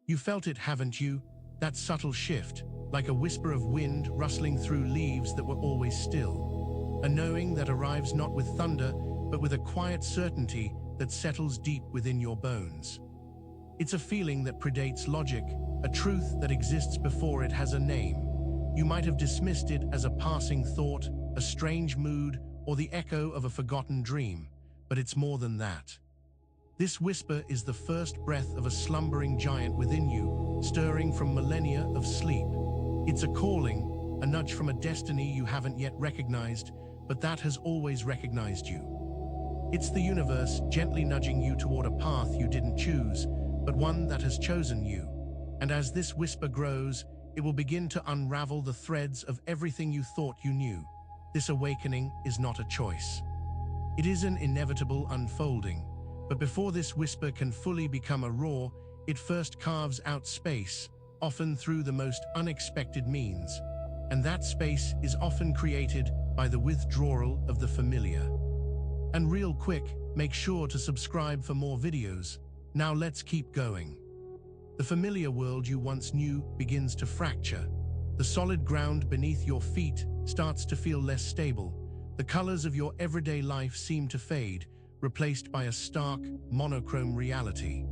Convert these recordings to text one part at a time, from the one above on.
You felt it, haven't you? That subtle shift, like a whisper of wind rustling through leaves that were always still. A knowing that arrives not with thunder, but with a quiet certainty that settles deep within your bones. It's a feeling that predates logic, a truth that exists before it has a name. You might have dismissed it as a passing thought, a strange mood, or the echo of a forgotten dream, but it's more than that. This whisper is the first breath of a slumbering giant within you, stirring from millennia of sleep. It's a calling, a nudge from a destiny you haven't yet recognized, but that has always recognized you. It's the universe gently nudging you toward a path you didn't choose, but one that has chosen you. And as this whisper grows, it will begin to unravel the threads of everything you thought you knew. This awakening is not a choice. It is an inevitable unfolding. But before this whisper can fully become a roar, it first carves out space, often through the most unexpected means. And that space is often created by the withdrawal of the familiar. And real quick, make sure to subscribe for more videos. Now let's keep going. The familiar world you once knew begins to fracture. The solid ground beneath your feet starts to feel less stable. The colors of your everyday life seem to fade, replaced by a stark, monochrome reality.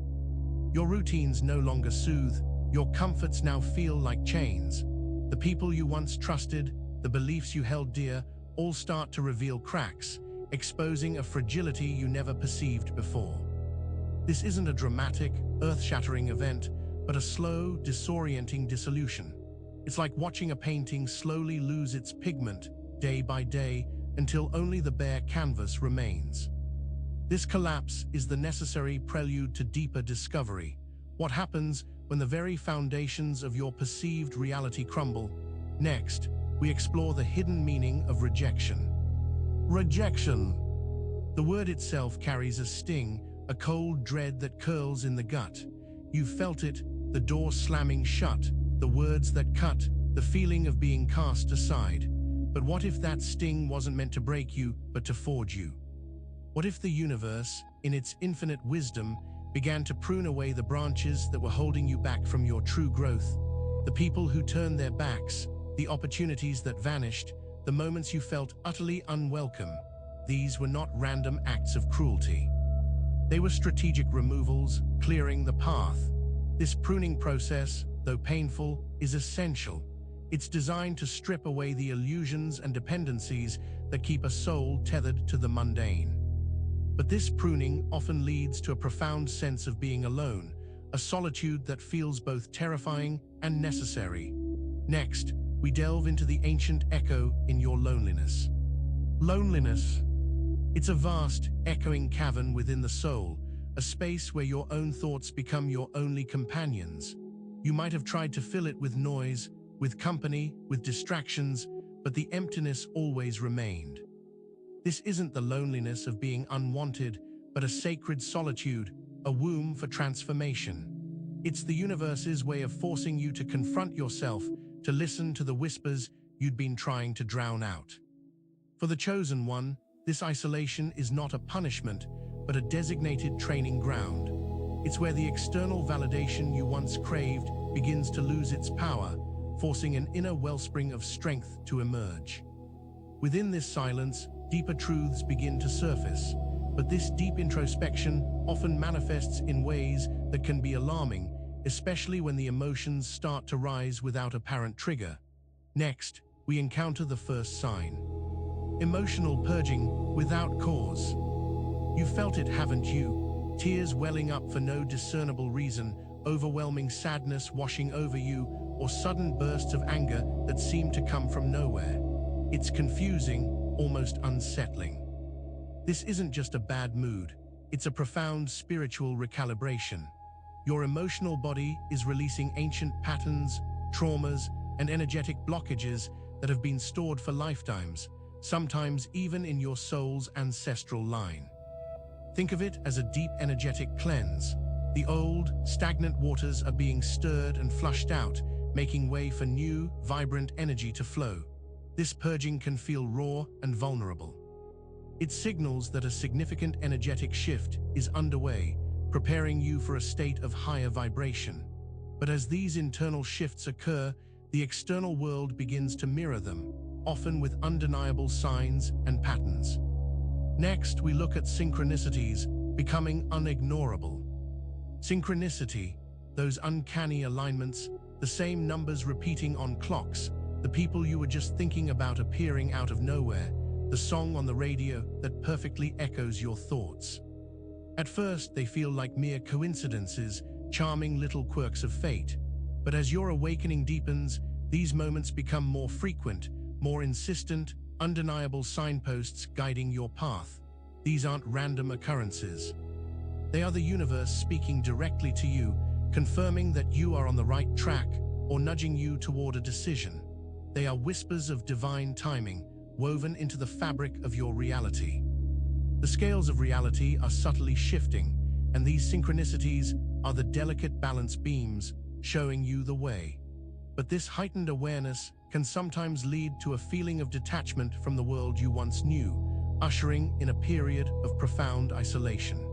Your routines no longer soothe, your comforts now feel like chains. The people you once trusted, the beliefs you held dear, all start to reveal cracks, exposing a fragility you never perceived before. This isn't a dramatic, earth-shattering event, but a slow, disorienting dissolution. It's like watching a painting slowly lose its pigment, day by day, until only the bare canvas remains. This collapse is the necessary prelude to deeper discovery. What happens when the very foundations of your perceived reality crumble? Next, we explore the hidden meaning of rejection. Rejection. The word itself carries a sting, a cold dread that curls in the gut. You've felt it, the door slamming shut, the words that cut, the feeling of being cast aside. But what if that sting wasn't meant to break you, but to forge you? What if the universe, in its infinite wisdom, began to prune away the branches that were holding you back from your true growth? The people who turned their backs, the opportunities that vanished, the moments you felt utterly unwelcome. These were not random acts of cruelty. They were strategic removals, clearing the path. This pruning process, though painful, is essential. It's designed to strip away the illusions and dependencies that keep a soul tethered to the mundane. But this pruning often leads to a profound sense of being alone, a solitude that feels both terrifying and necessary. Next, we delve into the ancient echo in your loneliness. Loneliness. It's a vast, echoing cavern within the soul, a space where your own thoughts become your only companions. You might have tried to fill it with noise, with company, with distractions, but the emptiness always remained. This isn't the loneliness of being unwanted, but a sacred solitude, a womb for transformation. It's the universe's way of forcing you to confront yourself, to listen to the whispers you'd been trying to drown out. For the chosen one, this isolation is not a punishment, but a designated training ground. It's where the external validation you once craved begins to lose its power, forcing an inner wellspring of strength to emerge. Within this silence, deeper truths begin to surface, but this deep introspection often manifests in ways that can be alarming, especially when the emotions start to rise without apparent trigger. Next, we encounter the first sign. Emotional purging without cause. You felt it, haven't you? Tears welling up for no discernible reason, overwhelming sadness washing over you, or sudden bursts of anger that seem to come from nowhere. It's confusing, almost unsettling. This isn't just a bad mood, it's a profound spiritual recalibration. Your emotional body is releasing ancient patterns, traumas, and energetic blockages that have been stored for lifetimes, sometimes even in your soul's ancestral line. Think of it as a deep energetic cleanse. The old, stagnant waters are being stirred and flushed out, making way for new, vibrant energy to flow. This purging can feel raw and vulnerable. It signals that a significant energetic shift is underway, preparing you for a state of higher vibration. But as these internal shifts occur, the external world begins to mirror them, often with undeniable signs and patterns. Next, we look at synchronicities becoming unignorable. Synchronicity, those uncanny alignments, the same numbers repeating on clocks, the people you were just thinking about appearing out of nowhere, the song on the radio that perfectly echoes your thoughts. At first, they feel like mere coincidences, charming little quirks of fate. But as your awakening deepens, these moments become more frequent, more insistent, undeniable signposts guiding your path. These aren't random occurrences. They are the universe speaking directly to you, confirming that you are on the right track or nudging you toward a decision. They are whispers of divine timing, woven into the fabric of your reality. The scales of reality are subtly shifting, and these synchronicities are the delicate balance beams showing you the way. But this heightened awareness can sometimes lead to a feeling of detachment from the world you once knew, ushering in a period of profound isolation.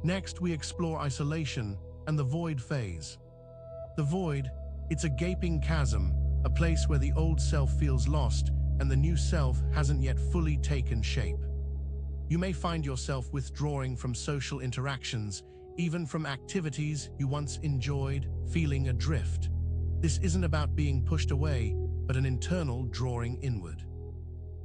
Next, we explore isolation and the void phase. The void, it's a gaping chasm, a place where the old self feels lost and the new self hasn't yet fully taken shape. You may find yourself withdrawing from social interactions, even from activities you once enjoyed, feeling adrift. This isn't about being pushed away, but an internal drawing inward.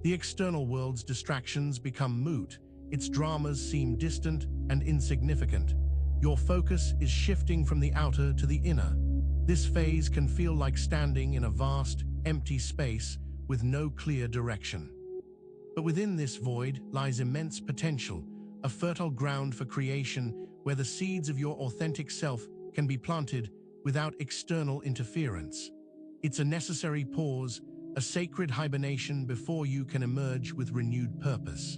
The external world's distractions become moot, its dramas seem distant and insignificant. Your focus is shifting from the outer to the inner. This phase can feel like standing in a vast, empty space with no clear direction. But within this void lies immense potential, a fertile ground for creation where the seeds of your authentic self can be planted without external interference. It's a necessary pause, a sacred hibernation before you can emerge with renewed purpose.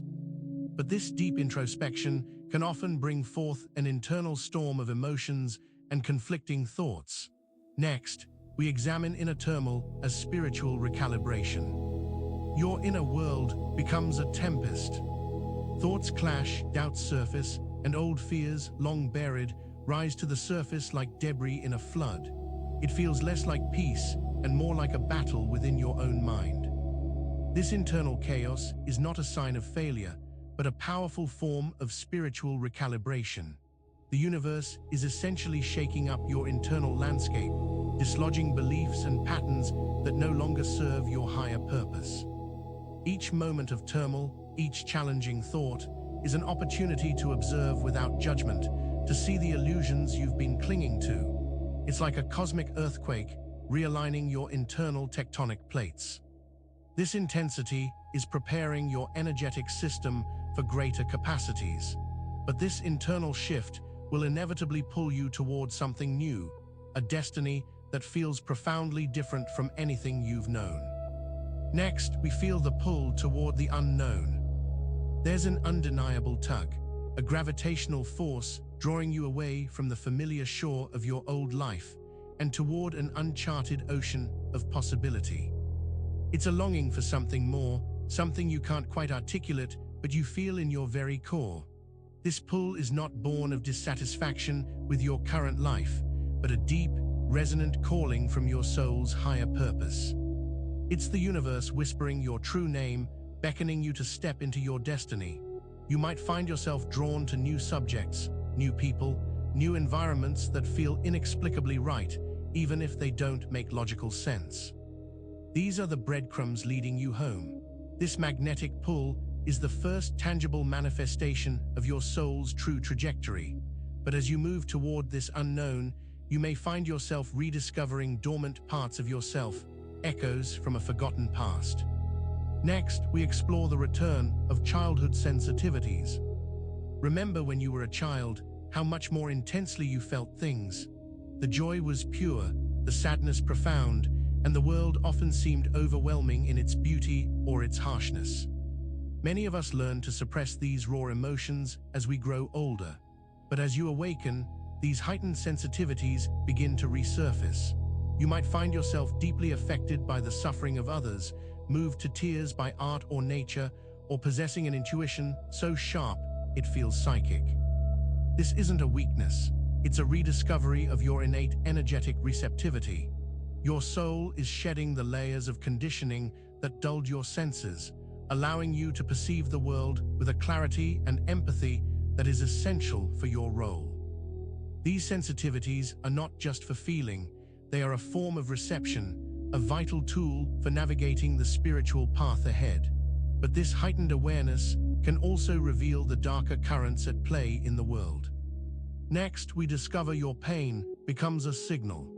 But this deep introspection can often bring forth an internal storm of emotions and conflicting thoughts. Next, we examine inner turmoil as spiritual recalibration. Your inner world becomes a tempest. Thoughts clash, doubts surface, and old fears, long buried, rise to the surface like debris in a flood. It feels less like peace and more like a battle within your own mind. This internal chaos is not a sign of failure, but a powerful form of spiritual recalibration. The universe is essentially shaking up your internal landscape, dislodging beliefs and patterns that no longer serve your higher purpose. Each moment of turmoil, each challenging thought, is an opportunity to observe without judgment, to see the illusions you've been clinging to. It's like a cosmic earthquake, realigning your internal tectonic plates. This intensity is preparing your energetic system for greater capacities. But this internal shift will inevitably pull you towards something new, a destiny that feels profoundly different from anything you've known. Next, we feel the pull toward the unknown. There's an undeniable tug, a gravitational force drawing you away from the familiar shore of your old life and toward an uncharted ocean of possibility. It's a longing for something more, something you can't quite articulate, but you feel in your very core. This pull is not born of dissatisfaction with your current life, but a deep, resonant calling from your soul's higher purpose. It's the universe whispering your true name, beckoning you to step into your destiny. You might find yourself drawn to new subjects, new people, new environments that feel inexplicably right, even if they don't make logical sense. These are the breadcrumbs leading you home. This magnetic pull is the first tangible manifestation of your soul's true trajectory. But as you move toward this unknown, you may find yourself rediscovering dormant parts of yourself, echoes from a forgotten past. Next, we explore the return of childhood sensitivities. Remember when you were a child, how much more intensely you felt things. The joy was pure, the sadness profound, and the world often seemed overwhelming in its beauty or its harshness. Many of us learn to suppress these raw emotions as we grow older, but as you awaken, these heightened sensitivities begin to resurface. You might find yourself deeply affected by the suffering of others, moved to tears by art or nature, or possessing an intuition so sharp it feels psychic. This isn't a weakness, It's a rediscovery of your innate energetic receptivity. Your soul is shedding the layers of conditioning that dulled your senses, allowing you to perceive the world with a clarity and empathy that is essential for your role. These sensitivities are not just for feeling, they are a form of reception, a vital tool for navigating the spiritual path ahead. But this heightened awareness can also reveal the darker currents at play in the world. Next, we discover your pain becomes a signal.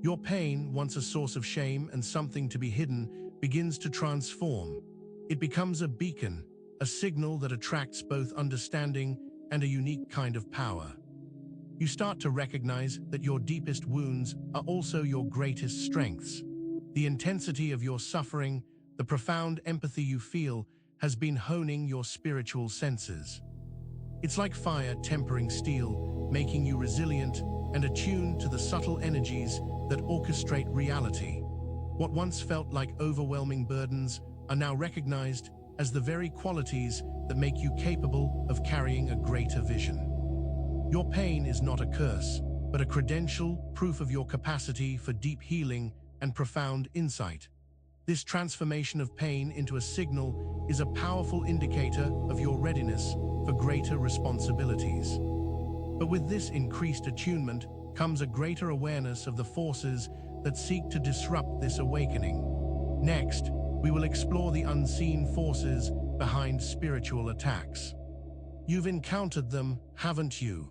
Your pain, once a source of shame and something to be hidden, begins to transform. It becomes a beacon, a signal that attracts both understanding and a unique kind of power. You start to recognize that your deepest wounds are also your greatest strengths. The intensity of your suffering, the profound empathy you feel, has been honing your spiritual senses. It's like fire tempering steel, making you resilient and attuned to the subtle energies that orchestrate reality. What once felt like overwhelming burdens are now recognized as the very qualities that make you capable of carrying a greater vision. Your pain is not a curse, but a credential, proof of your capacity for deep healing and profound insight. This transformation of pain into a signal is a powerful indicator of your readiness for greater responsibilities. But with this increased attunement comes a greater awareness of the forces that seek to disrupt this awakening. Next, we will explore the unseen forces behind spiritual attacks. You've encountered them, haven't you?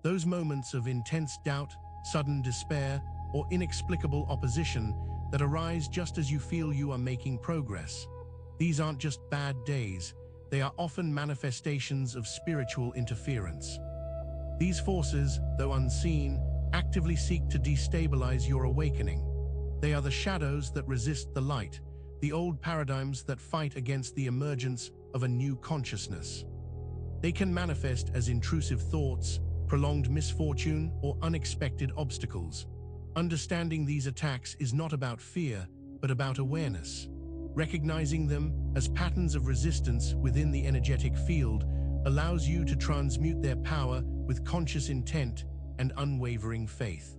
Those moments of intense doubt, sudden despair, or inexplicable opposition that arise just as you feel you are making progress. These aren't just bad days, they are often manifestations of spiritual interference. These forces, though unseen, actively seek to destabilize your awakening. They are the shadows that resist the light, the old paradigms that fight against the emergence of a new consciousness. They can manifest as intrusive thoughts, prolonged misfortune, or unexpected obstacles. Understanding these attacks is not about fear, but about awareness. Recognizing them as patterns of resistance within the energetic field allows you to transmute their power with conscious intent and unwavering faith.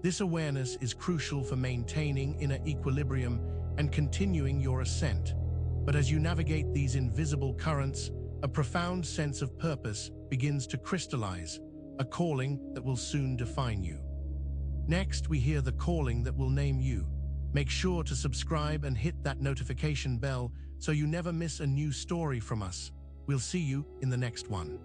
This awareness is crucial for maintaining inner equilibrium and continuing your ascent. But as you navigate these invisible currents, a profound sense of purpose begins to crystallize, a calling that will soon define you. Next, we hear the calling that will name you. Make sure to subscribe and hit that notification bell so you never miss a new story from us. We'll see you in the next one.